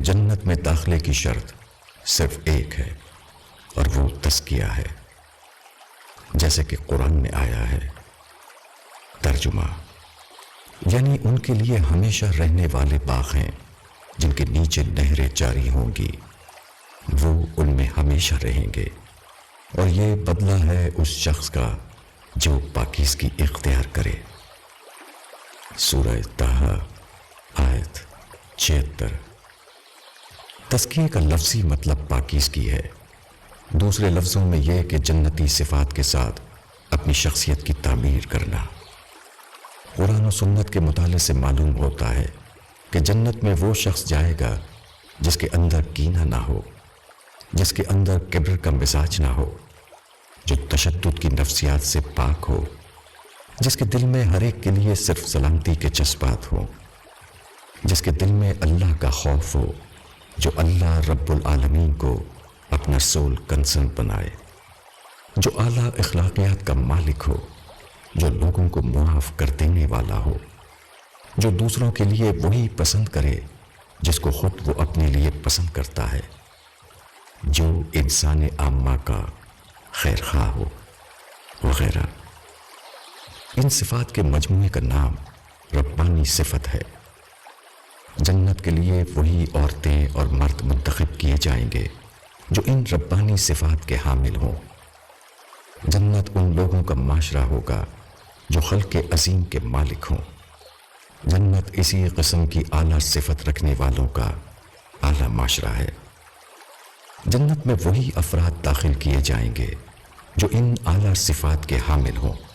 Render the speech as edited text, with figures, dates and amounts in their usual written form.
جنت میں داخلے کی شرط صرف ایک ہے اور وہ تزکیہ ہے، جیسے کہ قرآن میں آیا ہے۔ ترجمہ یعنی ان کے لیے ہمیشہ رہنے والے باغ ہیں جن کے نیچے نہریں جاری ہوں گی، وہ ان میں ہمیشہ رہیں گے، اور یہ بدلہ ہے اس شخص کا جو پاکیزگی اختیار کرے۔ سورہ طٰہٰ آیت 76۔ تزکیے کا لفظی مطلب پاکیزگی ہے، دوسرے لفظوں میں یہ کہ جنتی صفات کے ساتھ اپنی شخصیت کی تعمیر کرنا۔ قرآن و سنت کے مطالعے سے معلوم ہوتا ہے کہ جنت میں وہ شخص جائے گا جس کے اندر کینہ نہ ہو، جس کے اندر کبر کا مزاج نہ ہو، جو تشدد کی نفسیات سے پاک ہو، جس کے دل میں ہر ایک کے لیے صرف سلامتی کے جذبات ہوں، جس کے دل میں اللہ کا خوف ہو، جو اللہ رب العالمین کو اپنا سول کنسرن بنائے، جو اعلیٰ اخلاقیات کا مالک ہو، جو لوگوں کو معاف کر دینے والا ہو، جو دوسروں کے لیے وہی پسند کرے جس کو خود وہ اپنے لیے پسند کرتا ہے، جو انسان عامہ کا خیر خواہ ہو، وغیرہ۔ ان صفات کے مجموعے کا نام ربانی صفت ہے۔ جنت کے لیے وہی عورتیں اور مرد منتخب کیے جائیں گے جو ان ربانی صفات کے حامل ہوں۔ جنت ان لوگوں کا معاشرہ ہوگا جو خلق عظیم کے مالک ہوں۔ جنت اسی قسم کی اعلیٰ صفت رکھنے والوں کا اعلیٰ معاشرہ ہے۔ جنت میں وہی افراد داخل کیے جائیں گے جو ان اعلیٰ صفات کے حامل ہوں۔